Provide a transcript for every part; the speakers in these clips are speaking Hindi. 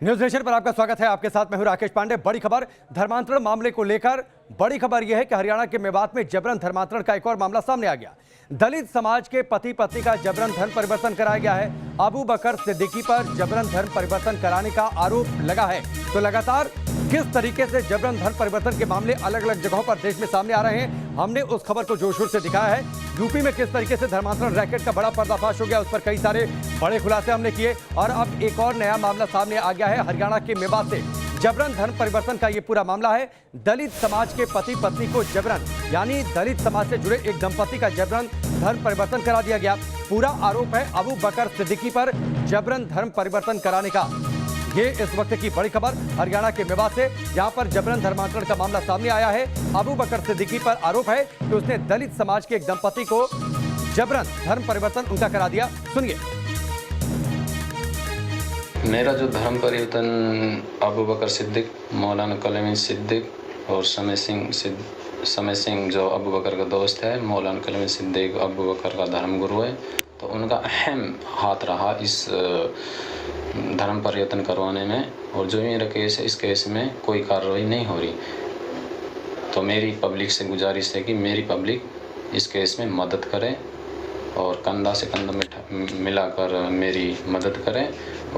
न्यूज नेशन पर आपका स्वागत है। आपके साथ मैं हूं राकेश पांडे। बड़ी खबर धर्मांतरण मामले को लेकर बड़ी खबर यह है कि हरियाणा के मेवात में जबरन धर्मांतरण का एक और मामला सामने आ गया। दलित समाज के पति पत्नी का जबरन धर्म परिवर्तन कराया गया है। अबू बकर सिद्दीकी पर जबरन धर्म परिवर्तन कराने का आरोप लगा है। तो लगातार किस तरीके से जबरन धर्म परिवर्तन के मामले अलग अलग जगहों पर देश में सामने आ रहे हैं, हमने उस खबर को जोर शोर से दिखाया है। यूपी में किस तरीके से धर्मांतरण रैकेट का बड़ा पर्दाफाश हो गया, उस पर कई सारे बड़े खुलासे हमने किए। और अब एक और नया मामला सामने आ गया है हरियाणा के मेवात से। जबरन धर्म परिवर्तन का ये पूरा मामला है। दलित समाज के पति पत्नी को जबरन, यानी दलित समाज से जुड़े एक दंपति का जबरन धर्म परिवर्तन करा दिया गया। पूरा आरोप है अबू बकर सिद्दीकी पर जबरन धर्म परिवर्तन कराने का। ये इस वक्त की बड़ी खबर हरियाणा के मेवात से, जहां पर जबरन धर्मांतरण का मामला सामने आया है। अबू बकर सिद्दीकी पर आरोप है कि उसने दलित समाज के एक दंपति को जबरन धर्म परिवर्तन उनका करा दिया। सुनिए। मेरा जो धर्म परिवर्तन अबू बकर सिद्दीक, मौलाना कलमी सिद्दीक और समय सिंह जो अबू बकर का दोस्त है, मौलाना कलमी सिद्दीक अबू बकर का धर्म गुरु है, तो उनका अहम हाथ रहा इस धर्म परिवर्तन करवाने में। और जो मेरा केस है, इस केस में कोई कार्रवाई नहीं हो रही। तो मेरी पब्लिक से गुजारिश है कि मेरी पब्लिक इस केस में मदद करे और कंधा से कंधा मिलाकर मेरी मदद करें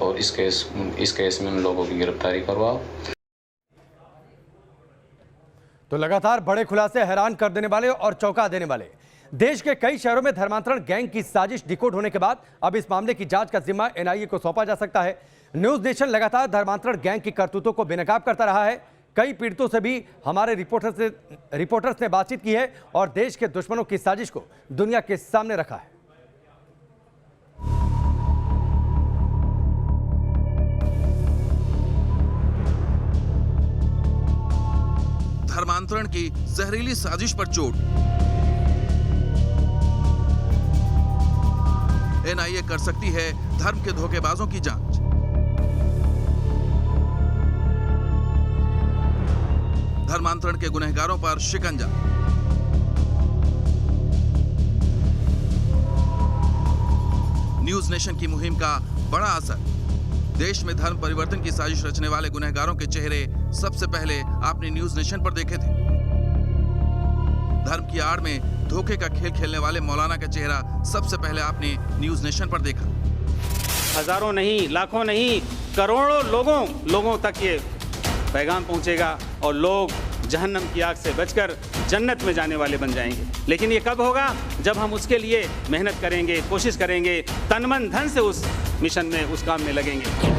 और इस केस में उन लोगों की गिरफ्तारी करवाओ। तो लगातार बड़े खुलासे हैरान कर देने वाले और चौंका देने वाले। देश के कई शहरों में धर्मांतरण गैंग की साजिश डिकोड होने के बाद अब इस मामले की जांच का जिम्मा एनआईए को सौंपा जा सकता है। न्यूज नेशन लगातार धर्मांतरण गैंग की करतूतों को बेनकाब करता रहा है। कई पीड़ितों से भी हमारे रिपोर्टर्स ने बातचीत की है और देश के दुश्मनों की साजिश को दुनिया के सामने रखा है। धर्मांतरण की जहरीली साजिश पर चोट। एनआईए कर सकती है धर्म के धोखेबाजों की जांच। धर्मांतरण के गुनहगारों पर शिकंजा। न्यूज नेशन की मुहिम का बड़ा असर। देश में धर्म परिवर्तन की साजिश रचने वाले गुनहगारों के चेहरे सबसे पहले आपने न्यूज नेशन पर देखे थे। धर्म की आड़ में धोखे का खेल खेलने वाले मौलाना का चेहरा सबसे पहले आपने न्यूज नेशन पर देखा। हजारों नहीं, लाखों नहीं, करोड़ों लोगों तक ये पैगाम पहुंचेगा और लोग जहन्नम की आग से बचकर जन्नत में जाने वाले बन जाएंगे। लेकिन ये कब होगा? जब हम उसके लिए मेहनत करेंगे, कोशिश करेंगे, तन मन धन से उस मिशन में, उस काम में लगेंगे।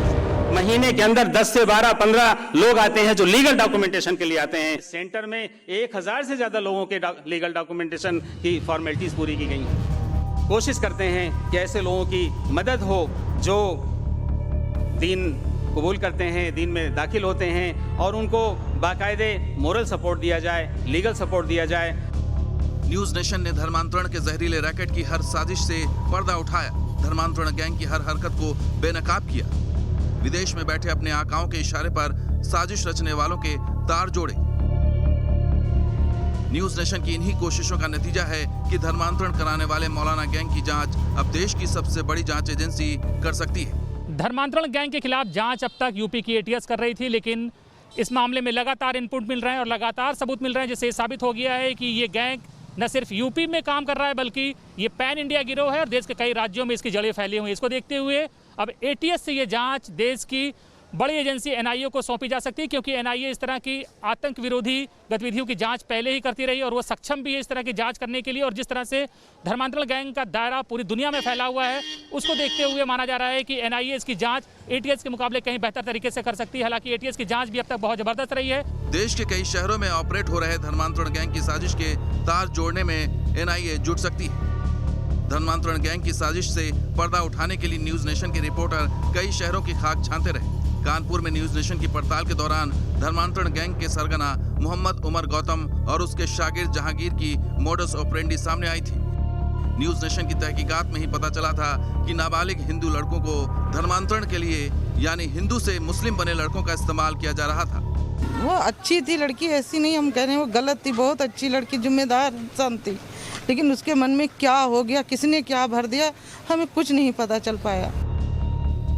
महीने के अंदर 10 से 12, 15 लोग आते हैं जो लीगल डॉक्यूमेंटेशन के लिए आते हैं। सेंटर में 1000 से ज्यादा लोगों के लीगल डॉक्यूमेंटेशन की फॉर्मेलिटीज पूरी की गई हैं। कोशिश करते हैं कि ऐसे लोगों की मदद हो जो दीन कबूल करते हैं, दीन में दाखिल होते हैं, और उनको बाकायदे मोरल सपोर्ट दिया जाए, लीगल सपोर्ट दिया जाए। न्यूज नेशन ने धर्मांतरण के जहरीले रैकेट की हर साजिश से पर्दा उठाया। धर्मांतरण गैंग की हर हरकत को बेनकाब किया। विदेश में बैठे अपने आकाओं के इशारे पर साजिश रचने वालों के तार जोड़े। न्यूज नेशन की इन्हीं कोशिशों का नतीजा है कि धर्मांतरण कराने वाले मौलाना गैंग की जांच अब देश की सबसे बड़ी जांच एजेंसी कर सकती है। धर्मांतरण गैंग के खिलाफ जांच अब तक यूपी की एटीएस कर रही थी, लेकिन इस मामले में लगातार इनपुट मिल रहे हैं और लगातार सबूत मिल रहे हैं, जिससे साबित हो गया है कि ये गैंग न सिर्फ यूपी में काम कर रहा है, बल्कि ये पैन इंडिया गिरोह है और देश के कई राज्यों में इसकी जड़ें फैली हुई हैं। इसको देखते हुए अब एटीएस से ये जांच देश की बड़ी एजेंसी एनआईए को सौंपी जा सकती है, क्योंकि एनआईए इस तरह की आतंक विरोधी गतिविधियों की जांच पहले ही करती रही और वो सक्षम भी है इस तरह की जांच करने के लिए। और जिस तरह से धर्मांतरण गैंग का दायरा पूरी दुनिया में फैला हुआ है, उसको देखते हुए माना जा रहा है कि एनआईए इसकी जांच एटीएस के मुकाबले कहीं बेहतर तरीके से कर सकती है। हालांकि एटीएस की जांच भी अब तक बहुत जबरदस्त रही है। देश के कई शहरों में ऑपरेट हो रहे धर्मांतरण गैंग की साजिश के तार जोड़ने में एनआईए जुट सकती है। धर्मांतरण गैंग की साजिश से पर्दा उठाने के लिए न्यूज नेशन के रिपोर्टर कई शहरों की खाक छानते रहे। कानपुर में न्यूज नेशन की पड़ताल के दौरान धर्मांतरण गैंग के सरगना मोहम्मद उमर गौतम और उसके शागिर्द जहांगीर की मोडस ऑपरेंडी सामने आई थी। न्यूज नेशन की तहकीकात में ही पता चला था कि नाबालिग हिंदू लड़कों को धर्मांतरण के लिए, यानी हिंदू से मुस्लिम बने लड़कों का इस्तेमाल किया जा रहा था। वो अच्छी थी लड़की, ऐसी नहीं हम कह रहे हैं वो गलत थी, बहुत अच्छी लड़की, जिम्मेदार इंसान थी, लेकिन उसके मन में क्या हो गया, किसने क्या भर दिया, हमें कुछ नहीं पता चल पाया।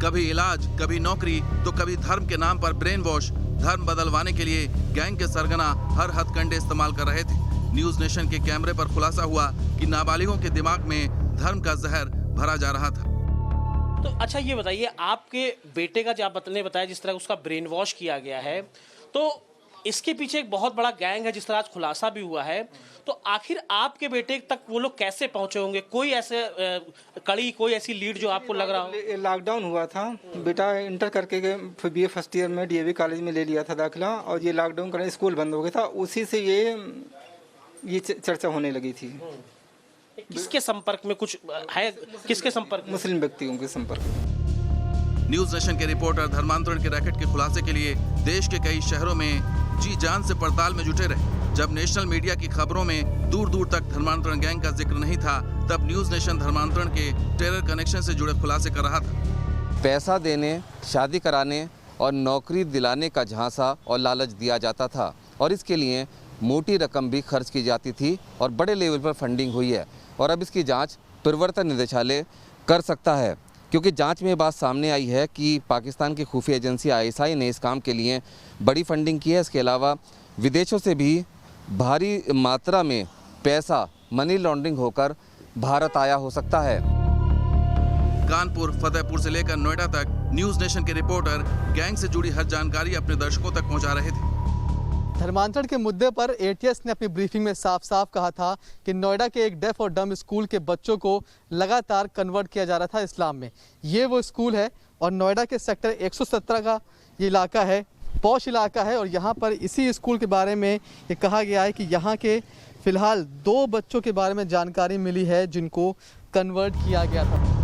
कभी इलाज, कभी नौकरी तो कभी धर्म के नाम पर ब्रेन वॉश, धर्म बदलवाने के लिए गैंग के सरगना हर हथकंडे इस्तेमाल कर रहे थे। न्यूज नेशन के कैमरे पर खुलासा हुआ कि नाबालिगों के दिमाग में धर्म का जहर भरा जा रहा था। तो अच्छा ये बताइए, आपके बेटे का जो आपने बताया जिस तरह उसका ब्रेन वॉश किया गया है, तो इसके पीछे एक बहुत बड़ा गैंग है जिस तरह आज खुलासा भी हुआ है। तो आखिर आपके बेटे तक वो लोग कैसे पहुंचे होंगे? कोई ऐसे कड़ी, कोई ऐसी लीड जो आपको लग रहा हो? लॉकडाउन हुआ था, बेटा इंटर करके फिर बीए फर्स्ट ईयर में डीएवी कॉलेज में ले लिया था दाखिला, और ये लॉकडाउन करने स्कूल बंद हो गया था, उसी से ये चर्चा होने लगी थी। किसके संपर्क में कुछ है? किसके संपर्क? मुस्लिम व्यक्तियों के संपर्क। न्यूज नेशन के रिपोर्टर धर्मांतरण के रैकेट के खुलासे के लिए देश के कई शहरों में जी जान से पड़ताल में जुटे रहे। जब नेशनल मीडिया की खबरों में दूर दूर तक धर्मांतरण गैंग का जिक्र नहीं था, तब न्यूज नेशन धर्मांतरण के टेरर कनेक्शन से जुड़े खुलासे कर रहा था। पैसा देने, शादी कराने और नौकरी दिलाने का झांसा और लालच दिया जाता था, और इसके लिए मोटी रकम भी खर्च की जाती थी और बड़े लेवल पर फंडिंग हुई है। और अब इसकी जांच प्रवर्तन निदेशालय कर सकता है, क्योंकि जांच में ये बात सामने आई है कि पाकिस्तान की खुफिया एजेंसी ISI ने इस काम के लिए बड़ी फंडिंग की है। इसके अलावा विदेशों से भी भारी मात्रा में पैसा मनी लॉन्ड्रिंग होकर भारत आया हो सकता है। कानपुर, फतेहपुर से लेकर नोएडा तक न्यूज नेशन के रिपोर्टर गैंग से जुड़ी हर जानकारी अपने दर्शकों तक पहुंचा रहे थे। धर्मांतरण के मुद्दे पर ATS ने अपनी ब्रीफिंग में साफ साफ कहा था कि नोएडा के एक डेफ और डम स्कूल के बच्चों को लगातार कन्वर्ट किया जा रहा था इस्लाम में। ये वो स्कूल है और नोएडा के सेक्टर 117 का ये इलाका है, पॉश इलाका है, और यहाँ पर इसी स्कूल के बारे में ये कहा गया है कि यहाँ के फिलहाल 2 बच्चों के बारे में जानकारी मिली है जिनको कन्वर्ट किया गया था।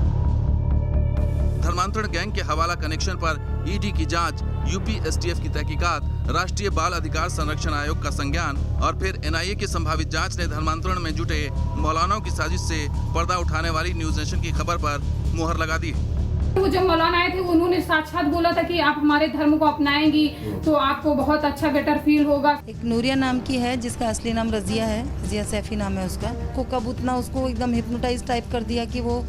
धर्मांतरण गैंग के हवाला कनेक्शन पर ED की जांच, UP STF की तहकीकात, राष्ट्रीय बाल अधिकार संरक्षण आयोग का संज्ञान और फिर NIA की संभावित जांच ने धर्मांतरण में जुटे मौलानाओं की साजिश से पर्दा उठाने वाली न्यूज नेशन की खबर पर मुहर लगा दी। वो जब मौलाना आए थे उन्होंने साक्षात बोला था कि आप हमारे धर्म को अपनाएंगी तो आपको बहुत अच्छा बेटर फील होगा। एक नूरिया नाम की है जिसका असली नाम रजिया है, रजिया सैफी नाम है उसका। को कब उतना उसको एकदम हिप्नोटाइज टाइप कर दिया कि वो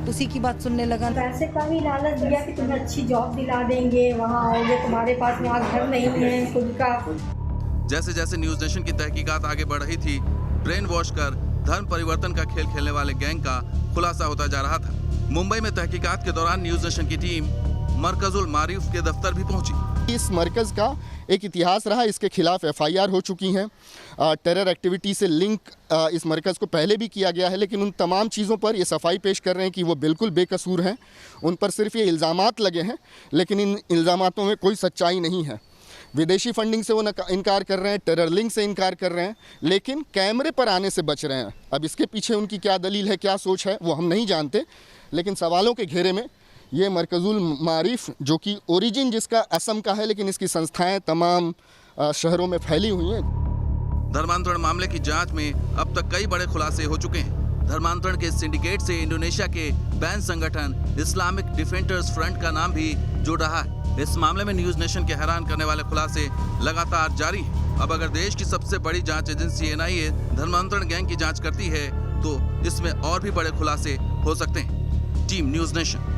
उसी की बात सुनने लगा। पैसे का भी लालच दिया कि तुम्हें अच्छी जॉब दिला देंगे, वहाँ आओगे, तुम्हारे पास वहाँ घर नहीं है खुद का। जैसे जैसे न्यूज नेशन की तहकीकात आगे बढ़ रही थी, ब्रेन वॉश कर धर्म परिवर्तन का खेल खेलने वाले गैंग का खुलासा होता जा रहा था। मुंबई में तहकीकात के दौरान न्यूज नेशन की टीम मरकजुल मारिफ के दफ्तर भी पहुंची। इस मरकज़ का एक इतिहास रहा, इसके खिलाफ FIR हो चुकी हैं। टेरर एक्टिविटी से लिंक इस मरकज़ को पहले भी किया गया है, लेकिन उन तमाम चीज़ों पर ये सफाई पेश कर रहे हैं कि वो बिल्कुल बेकसूर हैं। उन पर सिर्फ ये इल्ज़ामात लगे हैं, लेकिन इन इल्ज़ामातों में कोई सच्चाई नहीं है। विदेशी फंडिंग से वो इनकार कर रहे हैं, टेरर लिंक से इनकार कर रहे हैं, लेकिन कैमरे पर आने से बच रहे हैं। अब इसके पीछे उनकी क्या दलील है, क्या सोच है, वो हम नहीं जानते, लेकिन सवालों के घेरे में ये मरकजुल मारिफ, जो कि ओरिजिन जिसका असम का है, लेकिन इसकी संस्थाएं तमाम शहरों में फैली हुई हैं। धर्मांतरण मामले की जांच में अब तक कई बड़े खुलासे हो चुके हैं। धर्मांतरण के सिंडिकेट से इंडोनेशिया के बैन संगठन इस्लामिक डिफेंडर्स फ्रंट का नाम भी जुड़ रहा है। इस मामले में न्यूज नेशन के हैरान करने वाले खुलासे लगातार जारी हैं। अब अगर देश की सबसे बड़ी जांच एजेंसी NIA धर्मांतरण गैंग की जांच करती है तो इसमें और भी बड़े खुलासे हो सकते हैं। Team news nation.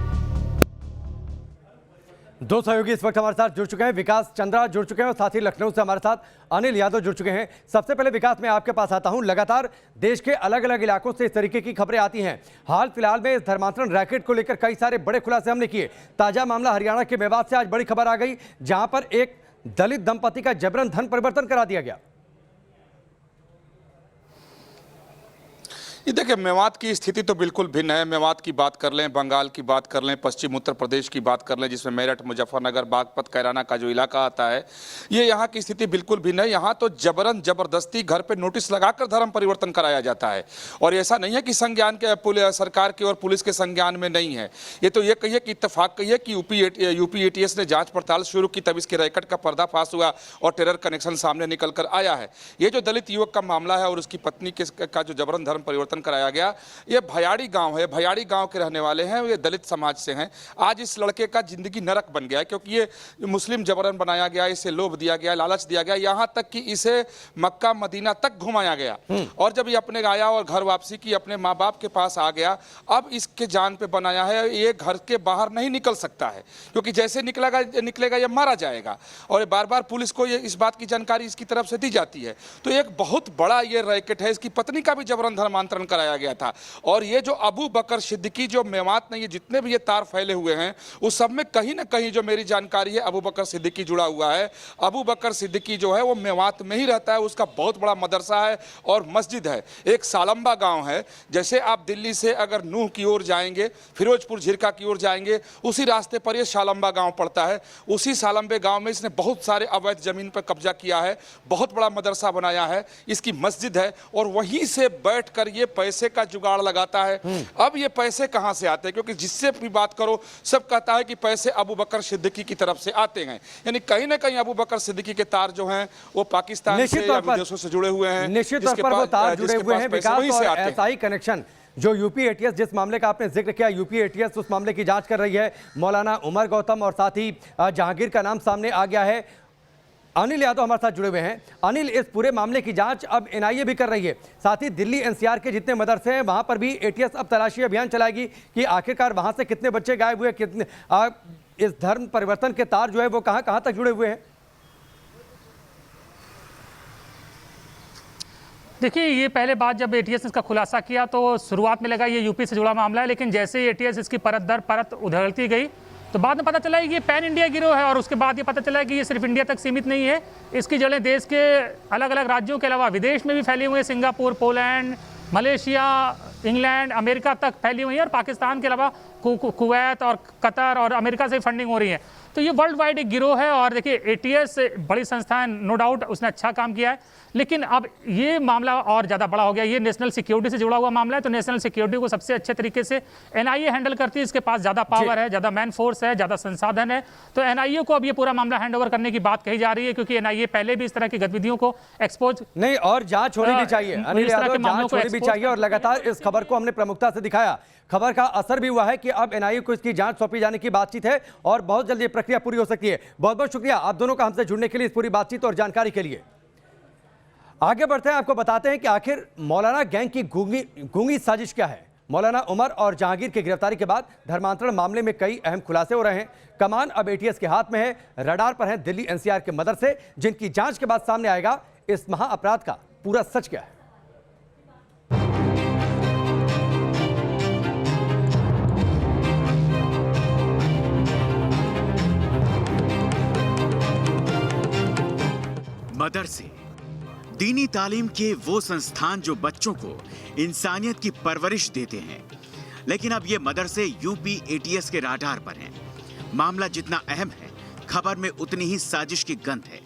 2 सहयोगी इस वक्त हमारे साथ जुड़ चुके हैं। विकास चंद्रा जुड़ चुके हैं और साथ ही लखनऊ से हमारे साथ अनिल यादव जुड़ चुके हैं। सबसे पहले विकास, मैं आपके पास आता हूं। लगातार देश के अलग अलग इलाकों से इस तरीके की खबरें आती हैं। हाल फिलहाल में इस धर्मांतरण रैकेट को लेकर कई सारे बड़े खुलासे हमने किए। ताजा मामला हरियाणा के मेवात से आज बड़ी खबर आ गई, जहां पर एक दलित दंपति का जबरन धन परिवर्तन करा दिया गया। ये देखिए, मेवात की स्थिति तो बिल्कुल भिन्न है। मेवात की बात कर लें, बंगाल की बात कर लें, पश्चिम उत्तर प्रदेश की बात कर लें, जिसमें मेरठ, मुजफ्फरनगर, बागपत, कैराना का जो इलाका आता है, ये यहाँ की स्थिति बिल्कुल भिन्न है। यहाँ तो जबरन जबरदस्ती घर पे नोटिस लगाकर धर्म परिवर्तन कराया जाता है, और ऐसा नहीं है कि संज्ञान के सरकार के और पुलिस के संज्ञान में नहीं है। ये तो ये कहिए कि इत्तेफाक कहिए कि यूपी ATS ने जाँच पड़ताल शुरू की, तब इसके रैकेट का पर्दाफाश हुआ और टेरर कनेक्शन सामने निकल कर आया है। ये जो दलित युवक का मामला है और उसकी पत्नी का जो जबरन धर्म परिवर्तन धर्मांतरण कराया गया। ये भयाड़ी गांव है, भयाड़ी गांव के रहने वाले हैं, ये दलित समाज से हैं। आज इस लड़के का जिंदगी नरक बन गया क्योंकि ये मुस्लिम जबरन बनाया गया, इसे लोभ दिया गया, लालच दिया गया, यहाँ तक कि इसे मक्का मदीना तक घुमाया गया। और जब ये अपने आया और घर वापसी की, अपने माँ बाप के पास आ गया, अब इसके जान पे बनाया है, ये घर के बाहर नहीं निकल सकता है क्योंकि जैसे निकलेगा ये मारा जाएगा। और बार बार पुलिस को ये इस बात की जानकारी इसकी तरफ से दी जाती है। तो एक बहुत बड़ा ये रैकेट है। इसकी पत्नी का भी जबरन धर्मांतरण कराया गया था। और ये जो अबू बकर सिद्दीकी जो मेवात में ये जितने भी ये तार फैले हुए हैं उस सब में कहीं ना कहीं जो मेरी जानकारी है अबू बकर सिद्दीकी जुड़ा हुआ है। अबू बकर सिद्दीकी जो है वो मेवात में ही रहता है। उसका बहुत बड़ा मदरसा है और मस्जिद है। एक सालंबा गांव है, जैसे आप दिल्ली से अगर नूह की ओर जाएंगे, फिरोजपुर झिरका की ओर जाएंगे, उसी रास्ते पर ये सालंबा गांव पड़ता है। उसी सालंबे गांव में इसने बहुत सारे अवैध जमीन पर कब्जा किया है, बहुत बड़ा मदरसा बनाया है, इसकी मस्जिद है और वहीं से बैठकर ये पैसे का जुगाड़ लगाता है। अब ये पैसे कहां से आते हैं? क्योंकि जिससे भी बात करो सब कहता है कि पैसे अबू बकर सिद्दीकी की तरफ से आते हैं। यानी कहीं ना कहीं अबू बकर सिद्दीकी के तार जो हैं वो पाकिस्तान से या विदेशों से जुड़े हुए हैं। निश्चित तौर पर वो तार जुड़े हुए हैं विकास, और ऐसा ही कनेक्शन जो यूपी एटीएस, जिस मामले का आपने जिक्र किया, यूपी एटीएस उस मामले की जांच कर रही है। मौलाना उमर गौतम और साथ ही जहांगीर का नाम सामने आ गया है। अनिल यादव हमारे साथ जुड़े हुए हैं। अनिल, इस पूरे मामले की जांच अब एनआईए भी कर रही है, साथ ही दिल्ली एनसीआर के जितने मदरसे हैं वहां पर भी एटीएस अब तलाशी अभियान चलाएगी कि आखिरकार वहां से कितने बच्चे गायब हुए, कितने इस धर्म परिवर्तन के तार जो है वो कहां कहां तक जुड़े हुए हैं। देखिए, ये पहले बात जब एटीएस ने इसका खुलासा किया तो शुरुआत में लगा ये यूपी से जुड़ा मामला है, लेकिन जैसे ही एटीएस इसकी परत दर परत उधेड़ती गई तो बाद में पता चला कि ये पैन इंडिया गिरोह है। और उसके बाद ये पता चला कि ये सिर्फ इंडिया तक सीमित नहीं है, इसकी जड़ें देश के अलग अलग राज्यों के अलावा विदेश में भी फैली हुई हैं। Singapore, Poland, Malaysia, England, America तक फैली हुई है और पाकिस्तान के अलावा कुवैत और कतर और अमेरिका से फंडिंग हो रही है। तो ये वर्ल्ड वाइड एक गिरोह है। और देखिए, एटीएस बड़ी संस्था है, नो डाउट उसने अच्छा काम किया है, लेकिन अब ये मामला और ज़्यादा बड़ा हो गया। ये नेशनल सिक्योरिटी से जुड़ा हुआ मामला है, तो नेशनल सिक्योरिटी को सबसे अच्छे तरीके से एनआईए हैंडल करती है। इसके पास ज़्यादा पावर है, ज़्यादा मैन फोर्स है, ज़्यादा संसाधन है। तो एनआईए को अब ये पूरा मामला हैंड ओवर करने की बात कही जा रही है, क्योंकि एनआईए पहले भी इस तरह की गतिविधियों को एक्सपोज नहीं, और जांच होनी भी चाहिए। अनिल यादव, जांच होनी भी चाहिए और लगातार इस खबर को हमने प्रमुखता से दिखाया। खबर का असर भी हुआ है कि अब एनआईए को इसकी जांच सौंपी जाने की बातचीत है और बहुत जल्द ये प्रक्रिया पूरी हो सकती है। बहुत बहुत शुक्रिया आप दोनों का हमसे जुड़ने के लिए, इस पूरी बातचीत और जानकारी के लिए। आगे बढ़ते हैं, आपको बताते हैं कि आखिर मौलाना गैंग की गूंगी साजिश क्या है। मौलाना उमर और जहांगीर की गिरफ्तारी के बाद धर्मांतरण मामले में कई अहम खुलासे हो रहे हैं। कमान अब एटीएस के हाथ में है, रडार पर हैं दिल्ली एनसीआर के मदरसे, जिनकी जांच के बाद सामने आएगा इस महाअपराध का पूरा सच क्या है। मदरसे दीनी तालीम के वो संस्थान जो बच्चों को इंसानियत की परवरिश देते हैं, लेकिन अब ये मदरसे यूपी एटीएस के राडार पर हैं। मामला जितना अहम है, खबर में उतनी ही साजिश की गंध है।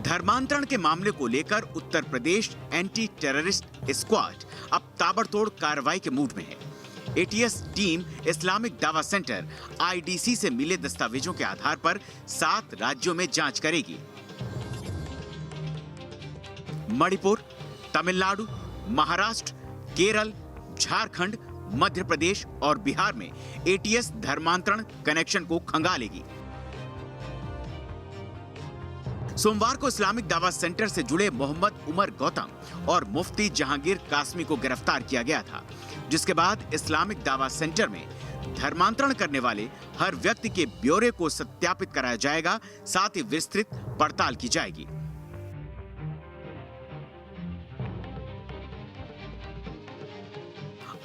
धर्मांतरण के मामले को लेकर Uttar Pradesh anti terrorist squad अब ताबड़तोड़ कार्रवाई के मूड में है। एटीएस टीम इस्लामिक दावा सेंटर आईडीसी से मिले दस्तावेजों के आधार पर 7 राज्यों में जांच करेगी। मणिपुर, तमिलनाडु, महाराष्ट्र, केरल, झारखंड, मध्य प्रदेश और बिहार में एटीएस धर्मांतरण कनेक्शन को खंगालेगी। सोमवार को इस्लामिक दावा सेंटर से जुड़े मोहम्मद उमर गौतम और मुफ्ती जहांगीर कासमी को गिरफ्तार किया गया था, जिसके बाद इस्लामिक दावा सेंटर में धर्मांतरण करने वाले हर व्यक्ति के ब्यौरे को सत्यापित कराया जाएगा, साथ ही विस्तृत पड़ताल की जाएगी।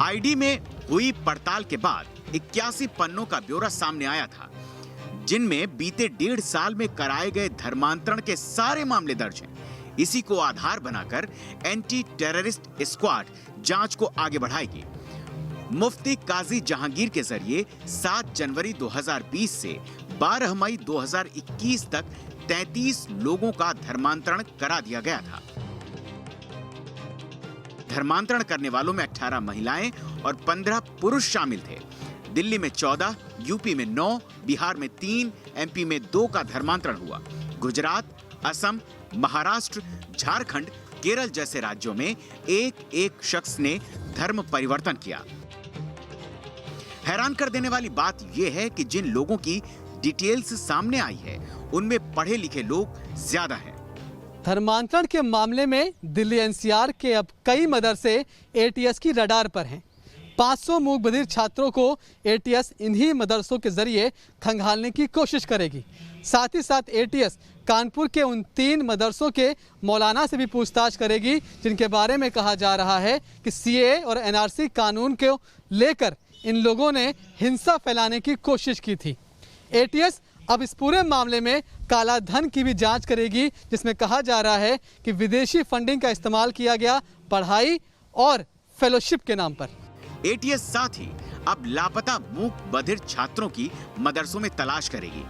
आईडी में हुई पड़ताल के बाद 81 पन्नों का ब्यौरा सामने आया था, जिनमें बीते 1.5 साल में कराए गए धर्मांतरण के सारे मामले दर्ज हैं। इसी को आधार बनाकर एंटी टेररिस्ट स्क्वाड जांच को आगे बढ़ाएगी। मुफ्ती काजी जहांगीर के जरिए 7 जनवरी 2020 से 12 मई 2021 तक 33 लोगों का धर्मांतरण करा दिया गया था। धर्मांतरण करने वालों में 18 महिलाएं और 15 पुरुष शामिल थे। दिल्ली में 14, यूपी में 9, बिहार में 3, एमपी में 2 का धर्मांतरण हुआ। गुजरात, असम, महाराष्ट्र, झारखंड, केरल जैसे राज्यों में एक एक शख्स ने धर्म परिवर्तन किया। हैरान कर देने वाली बात यह है कि जिन लोगों की डिटेल्स सामने आई है उनमें पढ़े लिखे लोग ज्यादा हैं। धर्मांतरण के मामले में दिल्ली एनसीआर के अब कई मदरसे एटीएस की रडार पर हैं। 500 मूक बधिर छात्रों को एटीएस इन्हीं मदरसों के जरिए खंगालने की कोशिश करेगी। साथ ही साथ एटीएस कानपुर के उन 3 मदरसों के मौलाना से भी पूछताछ करेगी जिनके बारे में कहा जा रहा है कि सीएए और एनआरसी कानून को लेकर इन लोगों ने हिंसा फैलाने की कोशिश की थी। एटीएस अब इस पूरे मामले में काला धन की भी जांच करेगी, जिसमें कहा जा रहा है कि विदेशी फंडिंग का इस्तेमाल किया गया पढ़ाई और फेलोशिप के नाम पर। एटीएस साथ ही अब लापता मूक बधिर छात्रों की मदरसों में तलाश करेगी।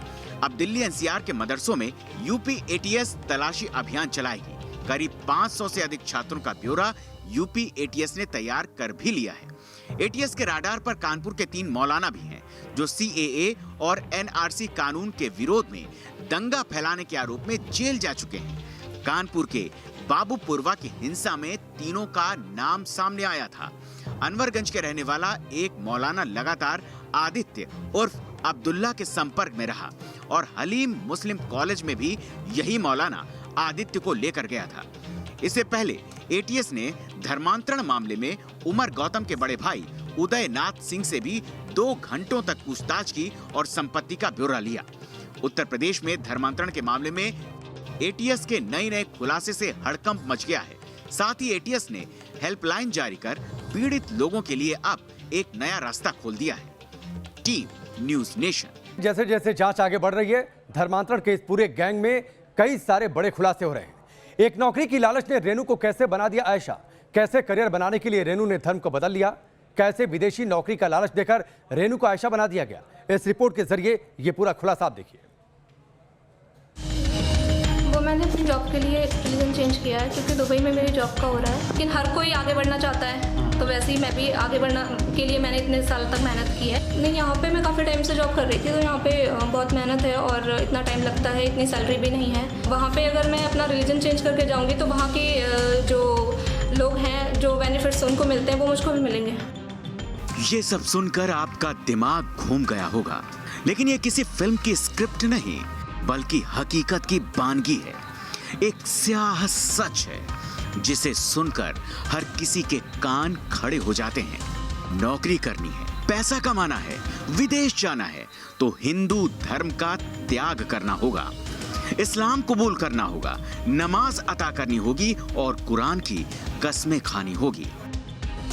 अब दिल्ली एनसीआर के मदरसों में यूपी एटीएस तलाशी अभियान चलाएगी। करीब 500 से अधिक छात्रों का ब्यौरा यूपी एटीएस ने तैयार कर भी लिया है। एटीएस के राडार पर कानपुर के 3 मौलाना भी हैं जो सीएए और एनआरसी कानून के विरोध में दंगा फैलाने के आरोप में जेल जा चुके हैं। कानपुर के बाबूपुरवा की हिंसा में तीनों का नाम सामने आया था। अनवरगंज के रहने वाला एक मौलाना लगातार आदित्य उर्फ अब्दुल्ला के संपर्क में रहा और हलीम मुस्लिम कॉलेज में भी यही मौलाना आदित्य को लेकर गया था। इससे पहले एटीएस ने धर्मांतरण मामले में उमर गौतम के बड़े भाई उदयनाथ सिंह से भी 2 घंटों तक पूछताछ की और संपत्ति का ब्यौरा लिया। उत्तर प्रदेश में धर्मांतरण के मामले में एटीएस के नए खुलासे से हड़कंप मच गया है। साथ ही एटीएस ने हेल्पलाइन जारी कर पीड़ित लोगों के लिए अब एक नया रास्ता खोल दिया है। Team news nation. जैसे जैसे जांच आगे बढ़ रही है, धर्मांतरण के इस पूरे गैंग में कई सारे बड़े खुलासे हो रहे हैं। एक नौकरी की लालच ने रेनू को कैसे बना दिया आयशा, कैसे करियर बनाने के लिए रेनू ने धर्म को बदल लिया, कैसे विदेशी नौकरी का लालच देकर रेनू को आयशा बना दिया गया। इस रिपोर्ट के जरिए ये पूरा खुलासा आप देखिए। वो मैंने अपनी जॉब के लिए रिलीजन चेंज किया है क्योंकि दुबई में मेरी जॉब का हो रहा है, लेकिन हर कोई आगे बढ़ना चाहता है, तो वैसे ही मैं भी आगे बढ़ना के लिए मैंने इतने साल तक मेहनत की है। नहीं, यहाँ पे मैं काफ़ी टाइम से जॉब कर रही थी, तो यहाँ पे बहुत मेहनत है और इतना टाइम लगता है, इतनी सैलरी भी नहीं है। वहाँ पे अगर मैं अपना रिलीजन चेंज करके जाऊँगी तो वहाँ के जो लोग हैं, जो बेनिफिट्स उनको मिलते हैं वो मुझको भी मिलेंगे। ये सब सुनकर आपका दिमाग घूम गया होगा, लेकिन ये किसी फिल्म की स्क्रिप्ट नहीं बल्कि हकीकत की बानगी है। एक स्याह सच है जिसे सुनकर हर किसी के कान खड़े हो जाते हैं। नौकरी करनी है, पैसा कमाना है, विदेश जाना है तो हिंदू धर्म का त्याग करना होगा, इस्लाम कबूल करना होगा, नमाज अता करनी होगी और कुरान की कसमें खानी होगी।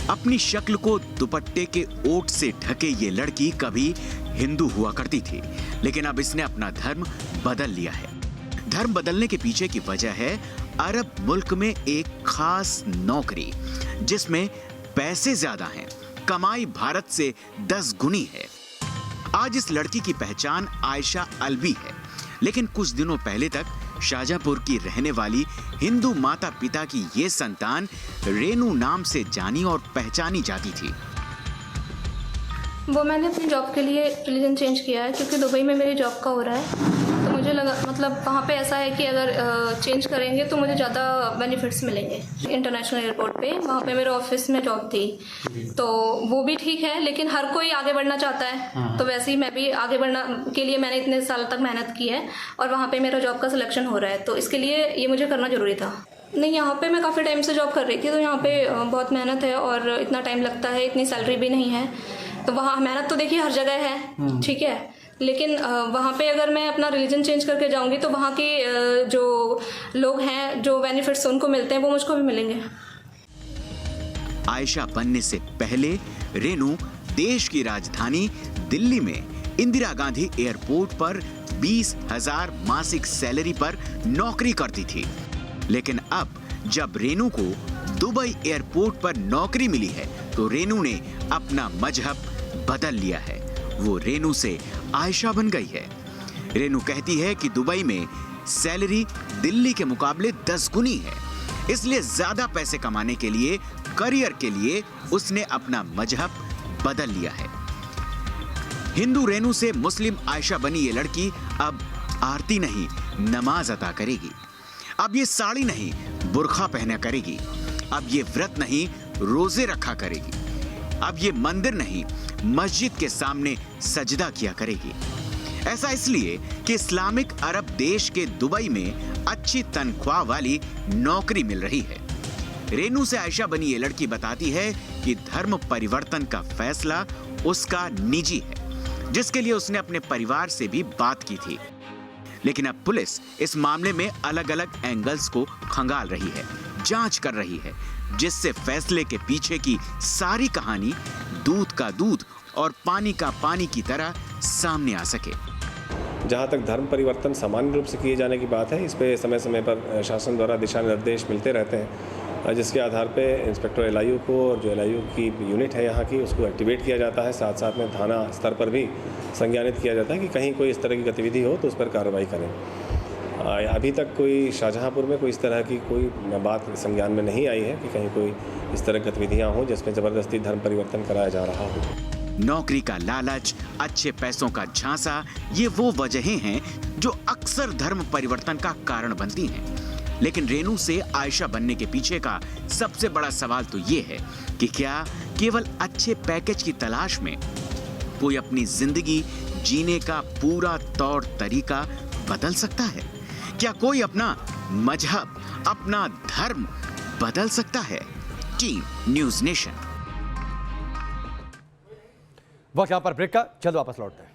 अपनी शक्ल को दुपट्टे के ओट से ढके ये लड़की कभी हिंदू हुआ करती थी, लेकिन अब इसने अपना धर्म बदल लिया है। धर्म बदलने के पीछे की वजह है अरब मुल्क में एक खास नौकरी जिसमें पैसे ज्यादा हैं, कमाई भारत से 10 गुनी है। आज इस लड़की की पहचान आयशा अलवी है, लेकिन कुछ दिनों पहले तक शाहजहांपुर की रहने वाली हिंदू माता पिता की ये संतान रेनू नाम से जानी और पहचानी जाती थी। वो मैंने अपनी जॉब के लिए रिलीजन चेंज किया है क्योंकि दुबई में मेरी जॉब का हो रहा है, तो मुझे लगा मतलब वहाँ पे ऐसा है कि अगर चेंज करेंगे तो मुझे ज़्यादा बेनिफिट्स मिलेंगे। इंटरनेशनल एयरपोर्ट पे वहाँ पे मेरे ऑफिस में जॉब थी, तो वो भी ठीक है, लेकिन हर कोई आगे बढ़ना चाहता है, तो वैसे ही मैं भी आगे बढ़ना के लिए मैंने इतने साल तक मेहनत की है और वहाँ पर मेरा जॉब का सिलेक्शन हो रहा है, तो इसके लिए ये मुझे करना ज़रूरी था। नहीं, यहाँ पे मैं काफ़ी टाइम से जॉब कर रही थी, तो यहाँ पे बहुत मेहनत है और इतना टाइम लगता है, इतनी सैलरी भी नहीं है, तो वहाँ मेहनत तो देखिए हर जगह है, ठीक है, लेकिन वहाँ पे अगर मैं अपना रिलीजन चेंज करके जाऊँगी तो वहाँ के जो लोग हैं, जो बेनिफिट्स उनको मिलते हैं वो मुझको भी मिलेंगे। आयशा बनने से पहले रेनू देश की राजधानी दिल्ली में इंदिरा गांधी एयरपोर्ट पर 20,000 मासिक सैलरी पर नौकरी करती थी, लेकिन अब जब रेनू को दुबई एयरपोर्ट पर नौकरी मिली है तो रेनू ने अपना मजहब बदल लिया है। वो रेनू से आयशा बन गई है। रेनू कहती है कि दुबई में सैलरी दिल्ली के मुकाबले 10 गुनी है, इसलिए ज्यादा पैसे कमाने के लिए, करियर के लिए उसने अपना मजहब बदल लिया है। हिंदू रेनू से मुस्लिम आयशा बनी ये लड़की अब आरती नहीं, नमाज अता करेगी। अब ये साड़ी नहीं बुर्खा पहना करेगी। अब ये व्रत नहीं, रोजे रखा करेगी। अब ये मंदिर नहीं, मस्जिद के सामने सजदा किया करेगी। ऐसा इसलिए कि इस्लामिक अरब देश के दुबई में अच्छी तनख्वाह वाली नौकरी मिल रही है। रेनू से आयशा बनी ये लड़की बताती है कि धर्म परिवर्तन का फैसला उसका निजी है, जिसके लिए उसने अपने परिवार से भी बात की थी। लेकिन अब पुलिस इस मामले में अलग अलग एंगल्स को खंगाल रही है, जांच कर रही है, जिससे फैसले के पीछे की सारी कहानी दूध का दूध और पानी का पानी की तरह सामने आ सके। जहाँ तक धर्म परिवर्तन सामान्य रूप से किए जाने की बात है, इस पे समय समय पर शासन द्वारा दिशा निर्देश मिलते रहते हैं, जिसके आधार पे इंस्पेक्टर LIU को और जो LIU की यूनिट है यहाँ की, उसको एक्टिवेट किया जाता है। साथ साथ में थाना स्तर पर भी संज्ञानित किया जाता है कि कहीं कोई इस तरह की गतिविधि हो तो उस पर कार्रवाई करें। अभी तक कोई शाहजहाँपुर में कोई इस तरह की कोई बात संज्ञान में नहीं आई है कि कहीं कोई इस तरह गतिविधियाँ हों जिसमें ज़बरदस्ती धर्म परिवर्तन कराया जा रहा हो। नौकरी का लालच, अच्छे पैसों का झांसा, ये वो वजहें हैं जो अक्सर धर्म परिवर्तन का कारण बनती हैं। लेकिन रेनू से आयशा बनने के पीछे का सबसे बड़ा सवाल तो ये है कि क्या केवल अच्छे पैकेज की तलाश में कोई अपनी जिंदगी जीने का पूरा तौर तरीका बदल सकता है? क्या कोई अपना मजहब, अपना धर्म बदल सकता है? Team news nation. वक्त यहाँ पर ब्रेक का, जल्द वापस लौटते हैं।